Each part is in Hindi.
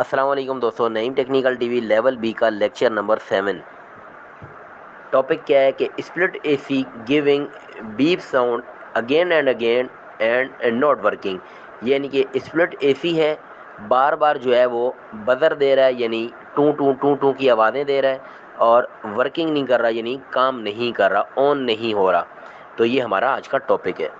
अस्सलाम वालेकुम दोस्तों, Naeem technical TV level B का लेक्चर नंबर 7। टॉपिक क्या है कि split AC giving beep sound again and not working. यानी कि स्प्लिट एसी है, बार बार जो है वो बजर दे रहा है, यानी टू टू टू टू की आवाज़ें दे रहा है और वर्किंग नहीं कर रहा, यानी काम नहीं कर रहा, ऑन नहीं हो रहा। तो ये हमारा आज का टॉपिक है।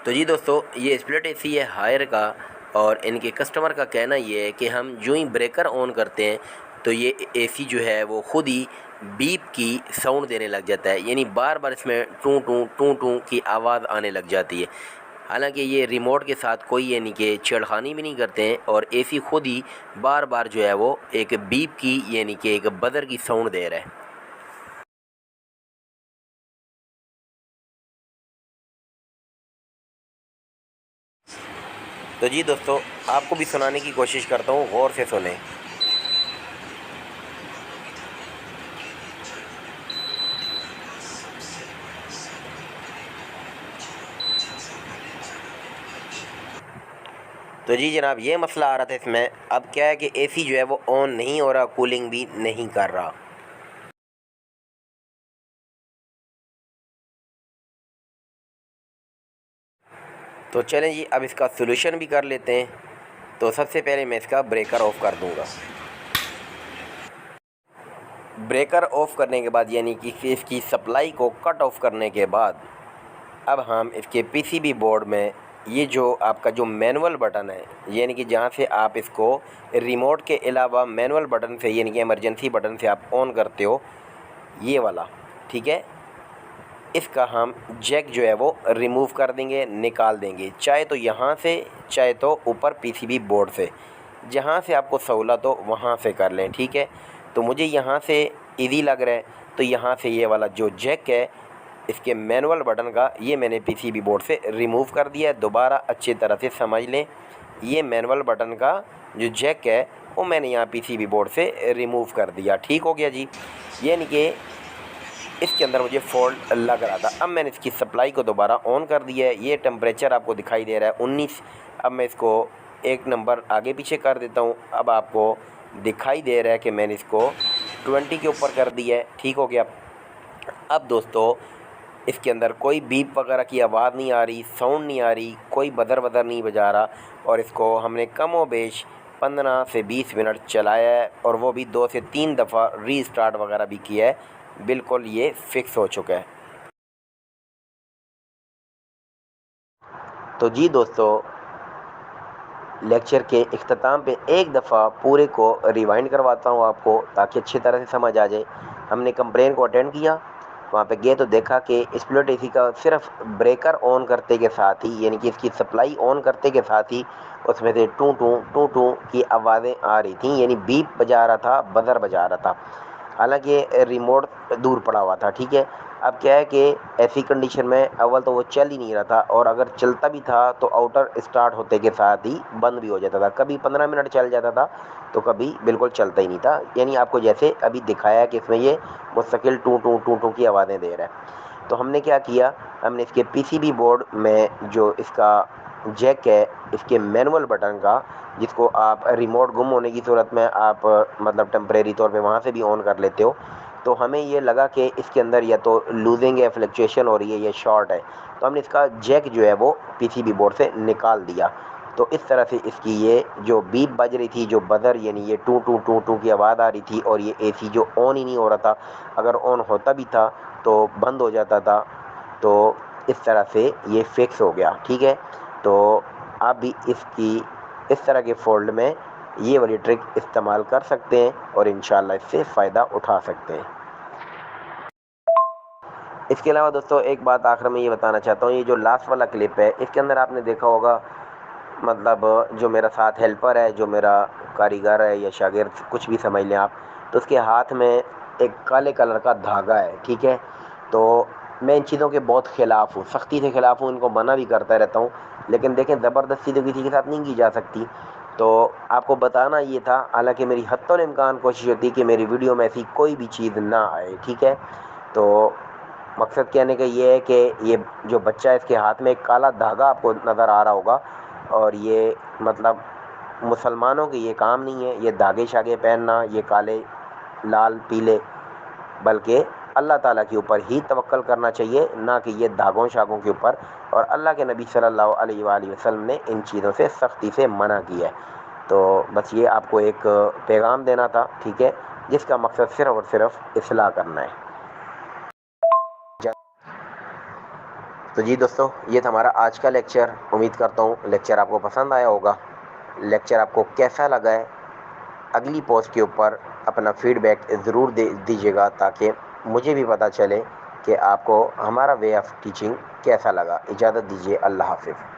तो जी दोस्तों, ये स्प्लिट एसी है हायर का, और इनके कस्टमर का कहना ये है कि हम जो ही ब्रेकर ऑन करते हैं तो ये एसी जो है वो ख़ुद ही बीप की साउंड देने लग जाता है, यानी बार बार इसमें टू टू की आवाज़ आने लग जाती है। हालांकि ये रिमोट के साथ कोई यानी कि छेड़खानी भी नहीं करते हैं और एसी ख़ुद ही बार बार जो है वो एक बीप की यानी कि एक बजर की साउंड दे रहा है। तो जी दोस्तों, आपको भी सुनाने की कोशिश करता हूँ, गौर से सुने। तो जी जनाब, ये मसला आ रहा था इसमें। अब क्या है कि एसी जो है वो ऑन नहीं हो रहा, कूलिंग भी नहीं कर रहा। तो चलें जी, अब इसका सोल्यूशन भी कर लेते हैं। तो सबसे पहले मैं इसका ब्रेकर ऑफ़ कर दूंगा। ब्रेकर ऑफ़ करने के बाद यानी कि इसकी सप्लाई को कट ऑफ़ करने के बाद अब हम इसके पीसीबी बोर्ड में ये जो आपका जो मैनुअल बटन है, यानी कि जहाँ से आप इसको रिमोट के अलावा मैनुअल बटन से यानी कि इमरजेंसी बटन से आप ऑन करते हो, ये वाला, ठीक है, इसका हम जैक जो है वो रिमूव कर देंगे, निकाल देंगे, चाहे तो यहाँ से चाहे तो ऊपर पीसीबी बोर्ड से, जहाँ से आपको सहूलत हो वहाँ से कर लें, ठीक है। तो मुझे यहाँ से इजी लग रहा है, तो यहाँ से ये वाला जो जैक है इसके मैनुअल बटन का, ये मैंने पीसीबी बोर्ड से रिमूव कर दिया है। दोबारा अच्छी तरह से समझ लें, ये मैनुअल बटन का जो जैक है वो मैंने यहाँ पीसीबी बोर्ड से रिमूव कर दिया। ठीक हो गया जी। यानी कि इसके अंदर मुझे फॉल्ट लग रहा था। अब मैंने इसकी सप्लाई को दोबारा ऑन कर दिया है। ये टेम्परेचर आपको दिखाई दे रहा है 19। अब मैं इसको एक नंबर आगे पीछे कर देता हूँ। अब आपको दिखाई दे रहा है कि मैंने इसको 20 के ऊपर कर दिया है। ठीक हो गया। अब दोस्तों, इसके अंदर कोई बीप वगैरह की आवाज़ नहीं आ रही, साउंड नहीं आ रही, कोई बदर बदर नहीं बजा रहा, और इसको हमने कम व बेश 15 से 20 मिनट चलाया है, और वो भी 2 से 3 दफ़ा रीस्टार्ट वगैरह भी किया है। बिल्कुल ये फिक्स हो चुका है। तो जी दोस्तों, लेक्चर के इख्तिताम पे एक दफ़ा पूरे को रिवाइंड करवाता हूँ आपको, ताकि अच्छी तरह से समझ आ जाए। हमने कंप्लेन को अटेंड किया, वहाँ पे गए तो देखा कि स्प्लिट एसी का सिर्फ ब्रेकर ऑन करते के साथ ही, यानी कि इसकी सप्लाई ऑन करते के साथ ही उसमें से टू टू की आवाज़ें आ रही थी, यानी बीप बजा रहा था, बजर बजा रहा था। हालांकि रिमोट दूर पड़ा हुआ था, ठीक है। अब क्या है कि ऐसी कंडीशन में अव्वल तो वो चल ही नहीं रहा था, और अगर चलता भी था तो आउटर स्टार्ट होते के साथ ही बंद भी हो जाता था। कभी 15 मिनट चल जाता था तो कभी बिल्कुल चलता ही नहीं था। यानी आपको जैसे अभी दिखाया कि इसमें ये मुस्तकिल टू टू की आवाज़ें दे रहा है। तो हमने क्या किया, हमने इसके पीसीबी बोर्ड में जो इसका जैक है, इसके मैनुअल बटन का, जिसको आप रिमोट गुम होने की सूरत में आप मतलब टेम्परेरी तौर पे वहाँ से भी ऑन कर लेते हो, तो हमें ये लगा कि इसके अंदर या तो लूजिंग है, फ्लक्चुएशन हो रही है, या शॉर्ट है। तो हमने इसका जैक जो है वो पीसीबी बोर्ड से निकाल दिया। तो इस तरह से इसकी ये जो बीप बज रही थी, जो बजर यानी ये टू टू की आवाज़ आ रही थी, और ये एसी जो ऑन ही नहीं हो रहा था, अगर ऑन होता भी था तो बंद हो जाता था। तो इस तरह से ये फिक्स हो गया, ठीक है। तो आप भी इसकी इस तरह के फोल्ड में ये वाली ट्रिक इस्तेमाल कर सकते हैं और इंशाल्लाह इससे फ़ायदा उठा सकते हैं। इसके अलावा दोस्तों, एक बात आखिर में ये बताना चाहता हूँ, ये जो लास्ट वाला क्लिप है, इसके अंदर आपने देखा होगा, मतलब जो मेरा साथ हेल्पर है, जो मेरा कारीगर है या शागिर्द, कुछ भी समझ लें आप, तो उसके हाथ में एक काले कलर का धागा है, ठीक है। तो मैं इन चीज़ों के बहुत ख़िलाफ़ हूँ, सख्ती से ख़िलाफ़ हूँ, इनको मना भी करता रहता हूँ, लेकिन देखें ज़बरदस्ती तो किसी के साथ नहीं की जा सकती। तो आपको बताना ये था, हालांकि मेरी हत्तोल इम्कान कोशिश होती है कि मेरी वीडियो में ऐसी कोई भी चीज़ ना आए, ठीक है। तो मकसद कहने का ये है कि ये जो बच्चा है इसके हाथ में एक काला धागा आपको नज़र आ रहा होगा, और ये मतलब मुसलमानों के ये काम नहीं है ये धागे शागे पहनना, ये काले लाल पीले, बल्कि अल्लाह ताला के ऊपर ही तवक्कल करना चाहिए, ना कि ये धागों शागों के ऊपर। और अल्लाह के नबी सल्लल्लाहु अलैहि वसल्लम ने इन चीज़ों से सख्ती से मना किया है। तो बस ये आपको एक पैगाम देना था, ठीक है, जिसका मकसद सिर्फ़ और सिर्फ इस्लाह करना है। तो जी दोस्तों, ये था हमारा आज का लेक्चर। उम्मीद करता हूँ लेक्चर आपको पसंद आया होगा। लेक्चर आपको कैसा लगा है, अगली पोस्ट के ऊपर अपना फीडबैक ज़रूर दे दीजिएगा, ताकि मुझे भी पता चले कि आपको हमारा वे ऑफ टीचिंग कैसा लगा। इजाज़त दीजिए, अल्लाह हाफ़िज़।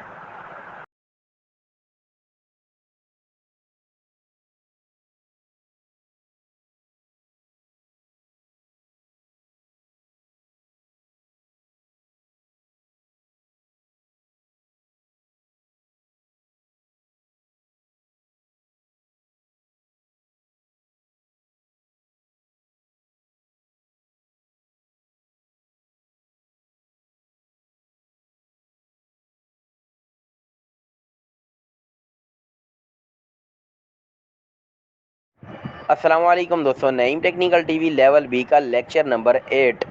अस्सलाम वालेकुम दोस्तों, Naeem technical TV level B का लेक्चर नंबर 8,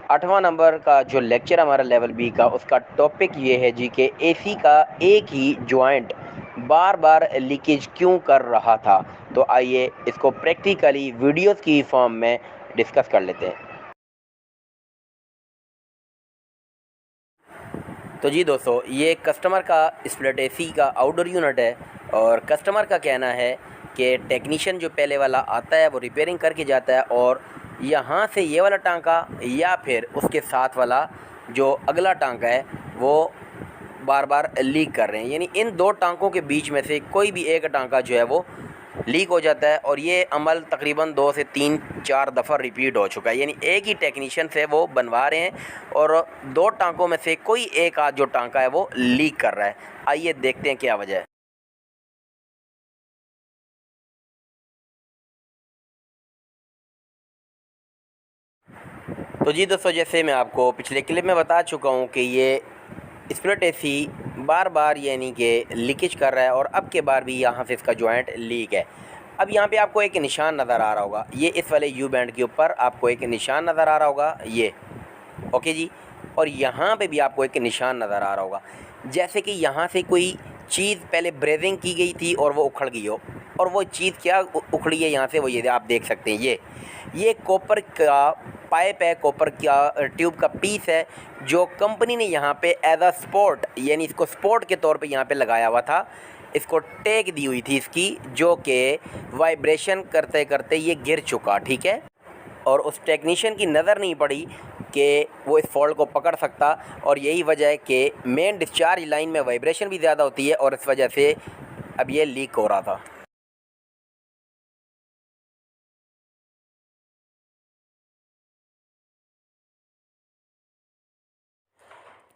8वां नंबर का जो लेक्चर हमारा लेवल बी का, उसका टॉपिक ये है जी कि एसी का एक ही जॉइंट बार बार लीकेज क्यों कर रहा था। तो आइए इसको प्रैक्टिकली वीडियोस की फॉर्म में डिस्कस कर लेते हैं। तो जी दोस्तों, ये कस्टमर का स्प्लिट एसी का आउटडोर यूनिट है, और कस्टमर का कहना है कि टेक्नीशियन जो पहले वाला आता है वो रिपेयरिंग करके जाता है, और यहाँ से ये वाला टांका या फिर उसके साथ वाला जो अगला टांका है वो बार बार लीक कर रहे हैं। यानी इन दो टांकों के बीच में से कोई भी एक टांका जो है वो लीक हो जाता है, और ये अमल तकरीबन 2 से 3-4 दफ़ा रिपीट हो चुका है। यानी एक ही टेक्नीशियन से वो बनवा रहे हैं और दो टांकों में से कोई एक आध जो टांका है वो लीक कर रहा है। आइए देखते हैं क्या वजह है। तो जी दोस्तों, जैसे मैं आपको पिछले क्लिप में बता चुका हूँ कि ये स्प्लिट एसी बार बार यानी कि लीकेज कर रहा है, और अब के बार भी यहाँ से इसका जॉइंट लीक है। अब यहाँ पे आपको एक निशान नज़र आ रहा होगा, ये इस वाले यू बैंड के ऊपर आपको एक निशान नज़र आ रहा होगा, ये ओके जी। और यहाँ पे भी आपको एक निशान नज़र आ रहा होगा, जैसे कि यहाँ से कोई चीज़ पहले ब्रेजिंग की गई थी और वो उखड़ गई हो। और वो चीज़ क्या उखड़ी है यहाँ से, वो ये आप देख सकते हैं, ये कॉपर का पाइप है, कॉपर का ट्यूब का पीस है, जो कंपनी ने यहाँ पे एज अ स्पोर्ट यानी इसको स्पोर्ट के तौर पे यहाँ पे लगाया हुआ था। इसको टैग दी हुई थी इसकी, जो कि वाइब्रेशन करते करते ये गिर चुका, ठीक है। और उस टेक्नीशियन की नज़र नहीं पड़ी कि वो इस फॉल्ट को पकड़ सकता, और यही वजह है कि मेन डिस्चार्ज लाइन में वाइब्रेशन भी ज़्यादा होती है, और इस वजह से अब ये लीक हो रहा था।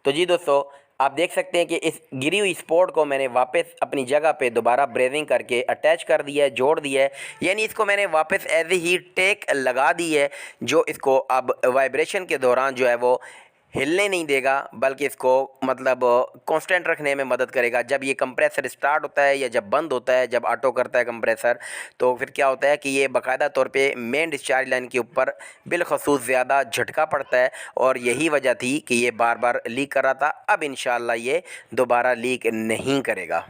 तो जी दोस्तों, आप देख सकते हैं कि इस गिरी हुई स्पोर्ट को मैंने वापस अपनी जगह पे दोबारा ब्रेजिंग करके अटैच कर दिया है, जोड़ दिया है। यानी इसको मैंने वापस एज ही टेक लगा दी है, जो इसको अब वाइब्रेशन के दौरान जो है वो हिलने नहीं देगा, बल्कि इसको मतलब कांस्टेंट रखने में मदद करेगा। जब ये कंप्रेसर स्टार्ट होता है या जब बंद होता है, जब ऑटो करता है कंप्रेसर, तो फिर क्या होता है कि ये बाकायदा तौर पे मेन डिस्चार्ज लाइन के ऊपर बिलखसूस ज़्यादा झटका पड़ता है, और यही वजह थी कि ये बार बार लीक कर रहा था। अब इंशाल्लाह ये दोबारा लीक नहीं करेगा।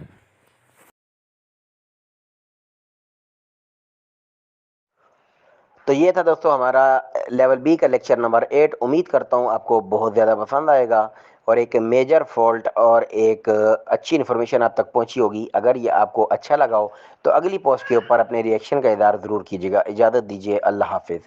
तो ये था दोस्तों हमारा लेवल बी का लेक्चर नंबर 8। उम्मीद करता हूँ आपको बहुत ज़्यादा पसंद आएगा, और एक मेजर फॉल्ट और एक अच्छी इन्फॉर्मेशन आप तक पहुँची होगी। अगर ये आपको अच्छा लगा हो तो अगली पोस्ट के ऊपर अपने रिएक्शन का इज़हार ज़रूर कीजिएगा। इजाज़त दीजिए, अल्लाह हाफिज़।